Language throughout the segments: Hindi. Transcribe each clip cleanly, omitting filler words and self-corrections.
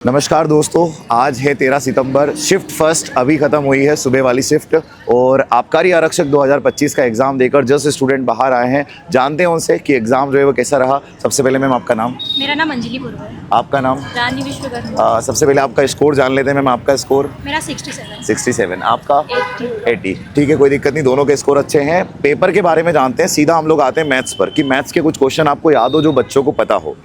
नमस्कार दोस्तों, आज है 13 सितंबर। शिफ्ट फर्स्ट अभी ख़त्म हुई है, सुबह वाली शिफ्ट, और आबकारी आरक्षक 2025 का एग्ज़ाम देकर जस्ट स्टूडेंट बाहर आए हैं। जानते हैं उनसे कि एग्ज़ाम जो है वो कैसा रहा। सबसे पहले मैम आपका नाम। मेरा नाम अंजलि पुरवा है। आपका नाम? रानी विश्वकर्मा। सबसे पहले आपका स्कोर जान लेते हैं मैम। आपका स्कोर? मेरा 67। 67। आपका? 80। ठीक है, कोई दिक्कत नहीं, दोनों के स्कोर अच्छे हैं। पेपर के बारे में जानते हैं, सीधा हम लोग आते हैं मैथ्स पर कि मैथ्स के कुछ क्वेश्चन आपको याद हो जो बच्चों को पता हो।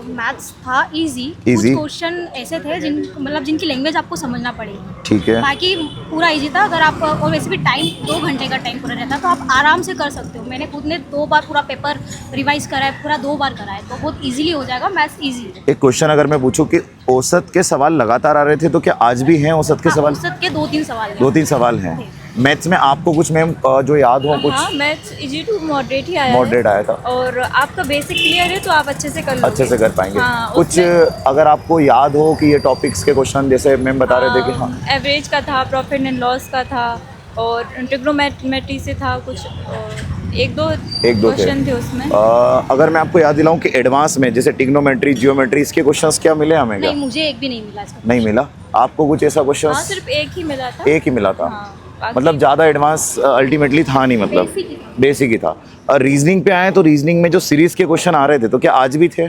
मैथ्स था इजी। कुछ क्वेश्चन ऐसे थे जिनकी लैंग्वेज आपको समझना पड़ेगी। ठीक है। बाकी पूरा इजी था। अगर आप, और वैसे भी टाइम 2 घंटे का टाइम पूरा रहता तो आप आराम से कर सकते हो। मैंने खुद ने 2 बार पूरा पेपर रिवाइज करा है, पूरा 2 बार करा है, तो बहुत इजीली हो जाएगा। मैथ्स इजी है। एक क्वेश्चन अगर मैं पूछूं कि औसत के सवाल लगातार आ रहे थे, तो क्या आज भी हैं औसत के सवाल? औसत के 2-3 सवाल 2-3 सवाल हैं। मैथ्स में आपको कुछ मैम जो याद हो? कुछ? हाँ, मैथ्स इजी टू मॉडरेट ही आया मॉडरेट आया था। और आपका बेसिक क्लियर है तो आप अच्छे से कर लोगे। अच्छे से कर पाएंगे। हाँ, कुछ अगर आपको याद हो कि ये टॉपिक्स के क्वेश्चन, जैसे मैम बता रहे थे कि हाँ एवरेज का था, प्रॉफिट एंड लॉस का था, और ट्रिग्नोमेट्री से था कुछ, और एक दो क्वेश्चन थे उसमें। अगर मैं आपको याद दिलाऊं कि एडवांस में जैसे ट्रिग्नोमेट्री, जियोमेट्री, इसके क्वेश्चंस क्या मिले हमें? नहीं, मुझे एक भी नहीं मिला इसका। नहीं मिला आपको कुछ ऐसा क्वेश्चन? हाँ, सिर्फ एक ही मिला था। एक ही मिला था। हाँ, मतलब ज़्यादा एडवांस अल्टीमेटली था नहीं, मतलब बेसिक ही था। और रीजनिंग पे आए तो रीजनिंग में जो सीरीज के क्वेश्चन आ रहे थे, तो क्या आज भी थे?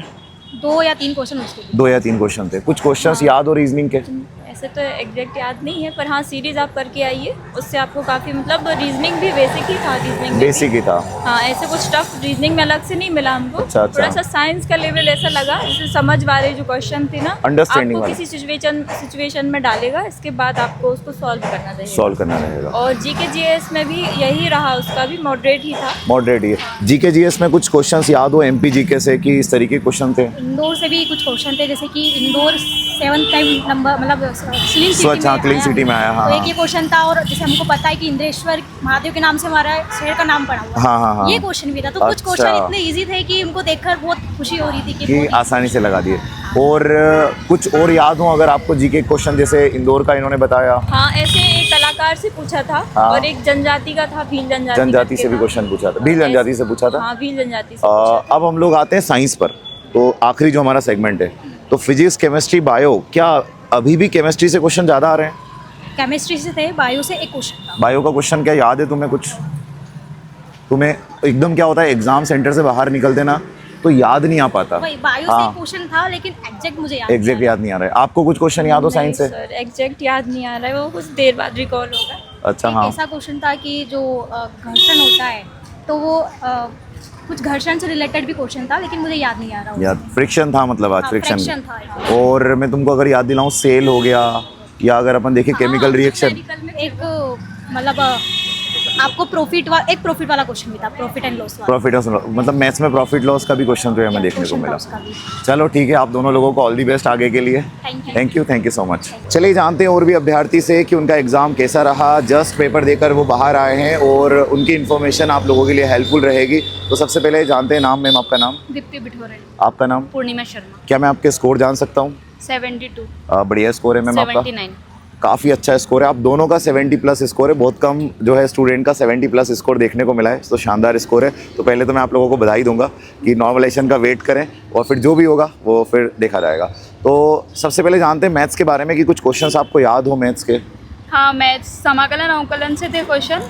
2 या 3 क्वेश्चन उसके। 2 या 3 क्वेश्चन थे। कुछ क्वेश्चंस याद हो रीजनिंग के? ऐसे तो एग्जैक्ट याद नहीं है, पर हाँ सीरीज आप करके आइए, उससे आपको काफ़ी, मतलब रीजनिंग भी बेसिक ही था। रीजनिंग बेसिक ही था। हाँ, ऐसे कुछ टफ रीजनिंग में अलग से नहीं मिला हमको। अच्छा। थोड़ा सा साइंस का लेवल ऐसा लगा, जैसे समझ वाले जो क्वेश्चन थे ना, अंडरस्टैंडिंग आपको किसी सिचुएशन में डालेगा, इसके बाद आपको उसको सॉल्व करना रहेगा। और जीके जीएस में भी यही रहा, उसका भी मॉडरेट ही था। मॉडरेट ही है। जीके जीएस में कुछ क्वेश्चंस याद हो एमपी जीके से कि इस तरीके के क्वेश्चन थे? इंदौर से भी कुछ क्वेश्चन थे, जैसे कि इंदौर 7th टाइम नंबर, मतलब क्लीन सिटी में आया। हाँ, तो एक ये क्वेश्चन था। और जैसे हमको पता है कि इंद्रेश्वर महादेव के नाम से हमारा शहर का नाम पड़ा हुआ है। हाँ। ये क्वेश्चन भी था। तो कुछ क्वेश्चन इतने इजी थे कि उनको देखकर बहुत खुशी हो रही थी कि आसानी से लगा दिए। और कुछ और याद हो अगर आपको जीके क्वेश्चन, जैसे इंदौर का इन्होंने बताया? हाँ, ऐसे एक कलाकार से पूछा था। हाँ। और एक जनजाति का था, भील जनजाति से भी क्वेश्चन पूछा था। भील जनजाति से पूछा था। हाँ, भील जनजाति से पूछा था। अब हम लोग आते हैं साइंस पर। तो आखिरी जो हमारा सेगमेंट है, तो फिजिक्स, केमिस्ट्री, बायो, क्या अभी भी केमिस्ट्री से क्वेश्चन ज़्यादा आ रहे हैं? केमिस्ट्री से थे। बायो से एक क्वेश्चन था। बायो का क्वेश्चन क्या याद है तुम्हें? कुछ तुम्हें एकदम क्या होता है, एग्जाम सेंटर से बाहर निकलते ना तो याद नहीं आ पाता। वही बायो से एक क्वेश्चन था, लेकिन एग्जैक्ट मुझे याद नहीं आ रहा है। आपको कुछ क्वेश्चन याद हो साइंस से? सर, एग्जैक्ट याद नहीं आ रहा है, वो कुछ देर बाद रिकॉल होगा। अच्छा। हाँ, ऐसा क्वेश्चन था कि जो घर्षण होता है, तो वो कुछ घर्षण से रिलेटेड भी क्वेश्चन था, लेकिन मुझे याद नहीं आ रहा। याद फ्रिक्शन था, मतलब आज फ्रिक्शन था। और मैं तुमको अगर याद दिलाऊं, सेल हो गया, या अगर अपन देखें केमिकल रिएक्शन, एक मतलब आपको प्रॉफिट वाला क्वेश्चन भी था, प्रॉफिट एंड लॉस वाला। प्रॉफिट लॉस, मतलब मैथ्स में प्रॉफिट लॉस का भी क्वेश्चन जो है हमें देखने को मिला। चलो ठीक है, आप दोनों लोगों को ऑल दी बेस्ट आगे के लिए। Thank you so much. चलिए जानते हैं और भी अभ्यर्थी से कि उनका एग्जाम कैसा रहा। जस्ट पेपर देकर वो बाहर आए हैं और उनकी इन्फॉर्मेशन आप लोगों के लिए हेल्पफुल रहेगी। तो सबसे पहले जानते हैं नाम। मैम आपका नाम? दीप्ति बिठोरे। आपका नाम? पूर्णिमा शर्मा। क्या मैं आपके स्कोर जान सकता हूँ? 72। बढ़िया स्कोर है मैम आपका। 79। काफ़ी अच्छा स्कोर है। आप दोनों का 70+ स्कोर है। बहुत कम जो है स्टूडेंट का 70+ स्कोर देखने को मिला है, तो शानदार स्कोर है। तो पहले तो मैं आप लोगों को बधाई दूंगा कि नॉर्मलाइजेशन का वेट करें, और फिर जो भी होगा वो फिर देखा जाएगा। तो सबसे पहले जानते हैं मैथ्स के बारे में कि कुछ क्वेश्चंस आपको याद हो मैथ्स के? हाँ, मैथ्स समाकलन अवकलन से थे क्वेश्चन,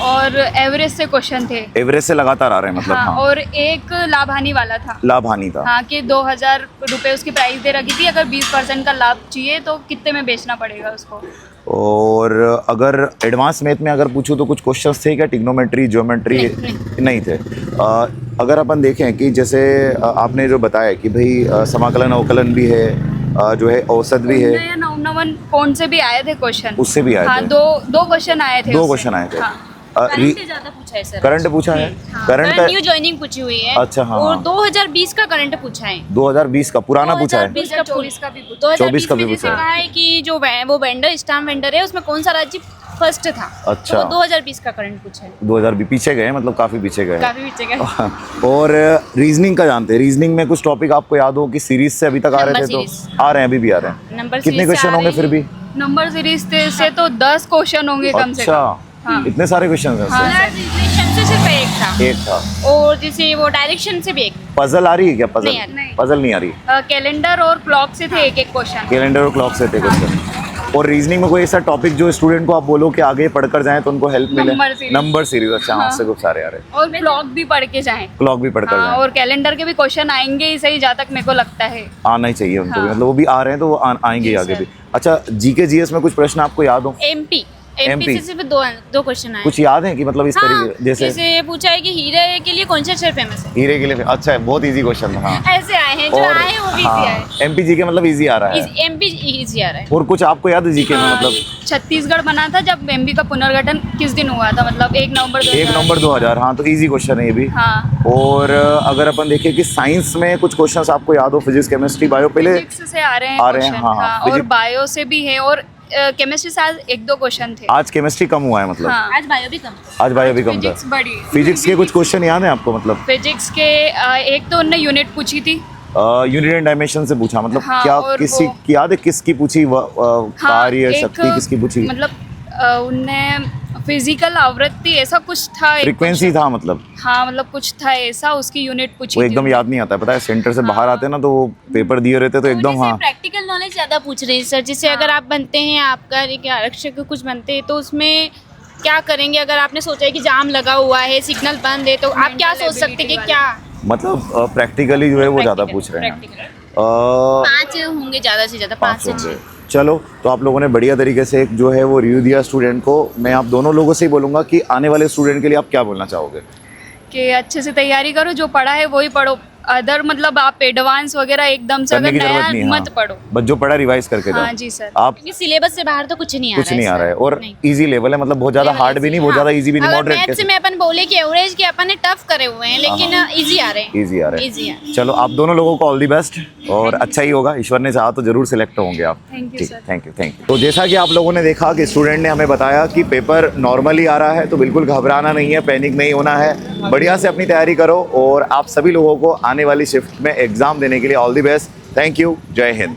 और एवरेज से क्वेश्चन थे। एवरेज से लगातार आ रहे हैं, मतलब? हाँ, और एक लाभ हानि वाला था। लाभ हानि था। हाँ, कि 2000 रुपये उसकी प्राइस दे रखी थी, अगर 20% का लाभ चाहिए तो कितने में बेचना पड़ेगा उसको। और अगर एडवांस मैथ में अगर पूछूं तो कुछ क्वेश्चंस थे क्या? Trigonometry, geometry? नहीं थे। अगर अपन देखें कि जैसे आपने जो बताया कि भाई समाकलन अवकलन भी है, जो है औसत भी है, 99 कौन से भी आए थे क्वेश्चन, उससे भी आए थे। हाँ, दो क्वेश्चन आए थे। 2 क्वेश्चन आए थे। हाँ। करंट ज्यादा पूछा है सर। करंट पूछा है? करंट न्यू ज्वाइनिंग पूछी हुई है। अच्छा। हाँ, और 2020 का करंट पूछा है। 2020 का पुराना पूछा है? 2024 का भी पूछा है। 2024 का भी पूछा है। कहा है कि जो वो वेंडर, स्टाम्प वेंडर है, उसमें कौन सा राज्य फर्स्ट था। अच्छा। तो 2020 का करंट पूछा है। 2020 पीछे गए, मतलब काफी पीछे गए। काफी पीछे गए। और रीजनिंग का जानते हैं। रीजनिंग में कुछ टॉपिक आपको याद हो कि सीरीज से अभी तक आ रहे थे? तो आ रहे हैं, अभी भी आ रहे हैं। कितने क्वेश्चन होंगे फिर भी? नंबर सीरीज से तो 10 क्वेश्चन होंगे कम से कम। अच्छा, इतने सारे क्वेश्चन हैं? हाँ, से सिर्फ एक था एक था। और जैसे वो डायरेक्शन से भी एक पजल आ रही है क्या? पजल नहीं आ रही। पजल नहीं आ रही। कैलेंडर और क्लॉक से थे एक एक क्वेश्चन। कैलेंडर और क्लॉक से थे क्वेश्चन। और रीजनिंग में कोई ऐसा टॉपिक जो स्टूडेंट को आप बोलो कि आगे पढ़कर जाएं तो उनको हेल्प मिले? Number series. Number series. अच्छा, हाथ से खूब सारे आ रहे हैं। और क्लॉक भी पढ़ के जाएं। क्लॉक भी पढ़कर हाँ, जाएं। और कैलेंडर के भी क्वेश्चन आएंगे ही सही, जहाँ तक मेरे को लगता है। आना ही चाहिए उनको भी, हाँ। मतलब वो भी आ रहे हैं तो वो आएंगे जी, आगे सर। भी। अच्छा, जीके जीएस में कुछ प्रश्न आपको याद हो? एमपी MP से सिर्फ दो क्वेश्चन आए। कुछ याद है कि मतलब इस हाँ, तरीके जैसे जैसे पूछा है कि हीरे के लिए कौन सा शहर फेमस है। हीरे के लिए? अच्छा है, बहुत इजी क्वेश्चन था। हाँ। ऐसे आए हैं, जो आए हैं वो भी इजी आए। एमपी जीके मतलब इजी आ रहा है। एमपी इजी आ रहा है। और कुछ आपको याद है जीके में? मतलब छत्तीसगढ़ बना था जब एमपी का पुनर्गठन किस दिन हुआ था, मतलब 1 नवंबर 1 नवंबर 2000। हाँ, तो इजी क्वेश्चन है ये भी। हाँ। और अगर अपन देखें कि साइंस में कुछ क्वेश्चंस आपको याद हो, फिजिक्स, केमिस्ट्री, बायो, पहले फिजिक्स से आ रहे हैं आ रहे हैं, क्वेश्चन। हाँ, हाँ, हाँ, और फिजिक्स- बायो से भी है, और केमिस्ट्री से आज 1-2 क्वेश्चन थे। आज केमिस्ट्री कम हुआ है मतलब। हाँ। आज बायो भी कम। आज बायो भी कम था। फिजिक्स बड़ी। फिजिक्स के कुछ क्वेश्चन याद है आपको? मतलब फिजिक्स के एक तो उनने यूनिट पूछी थी। यूनिट एंड डायमेंशन से पूछा, मतलब हाँ, क्या और किसी वो- की याद है किसकी पूछी? कार्य एक, शक्ति किसकी पूछी? मतलब उनने फिजिकल आवृत्ति ऐसा कुछ था, एक फ्रीक्वेंसी question। था मतलब। हाँ, मतलब कुछ था ऐसा, उसकी यूनिट पूछी वो थी एकदम याद नहीं आता है, पता है, सेंटर से बाहर आते हैं ना तो वो पेपर दिए रहते तो एकदम। हाँ, प्रैक्टिकल नॉलेज ज्यादा पूछ रहे हैं सर। जैसे अगर आप बनते हैं, आपका एक आरक्षक कुछ बनते हैं, तो उसमें क्या करेंगे? अगर आपने सोचा है कि जाम लगा हुआ है, सिग्नल बंद है, तो आप क्या सोच सकते हैं कि क्या मतलब प्रैक्टिकली जो है वो ज़्यादा पूछ रहे हैं। अ, 5 होंगे ज़्यादा से ज़्यादा, 5 से 6। चलो, तो आप लोगों ने बढ़िया तरीके से एक जो है वो रिव्यू दिया स्टूडेंट को। मैं आप दोनों लोगों से ही बोलूँगा कि आने वाले स्टूडेंट के लिए आप क्या बोलना चाहोगे? कि अच्छे से तैयारी करो, जो पढ़ा है वही पढ़ो। अदर मतलब आप एडवांस वगैरह एकदम से करने अगर की नया जरूरत नहीं। मत हाँ, पढ़ो। बस जो पढ़ा रिवाइज करके जाओ। हाँ जी सर। आप सिलेबस से बाहर तो कुछ नहीं आ रहा है। कुछ नहीं आ रहा है, और नहीं। इजी लेवल है, मतलब बहुत ज़्यादा हार्ड भी नहीं, बहुत ज़्यादा इजी भी नहीं, अगर मॉडरेट मैथ से मैं अपन बोले कि एवरेज के अपन ने टफ करे हुए हैं, लेकिन इजी आ रहे हैं। इजी आ रहा है। इजी है। चलो, आप दोनों लोगों को ऑल दी बेस्ट, और अच्छा ही होगा, ईश्वर ने चाहा तो जरूर सिलेक्ट होंगे आप। Thank you, ठीक, sir. Thank you, thank you. तो जैसा कि आप लोगों ने देखा कि स्टूडेंट ने हमें बताया कि पेपर नॉर्मली आ रहा है, तो बिल्कुल घबराना नहीं है, पैनिक नहीं होना है, बढ़िया से अपनी तैयारी करो। और आप सभी लोगों को आने वाली शिफ्ट में एग्जाम देने के लिए all the best. Thank you, जय हिंद।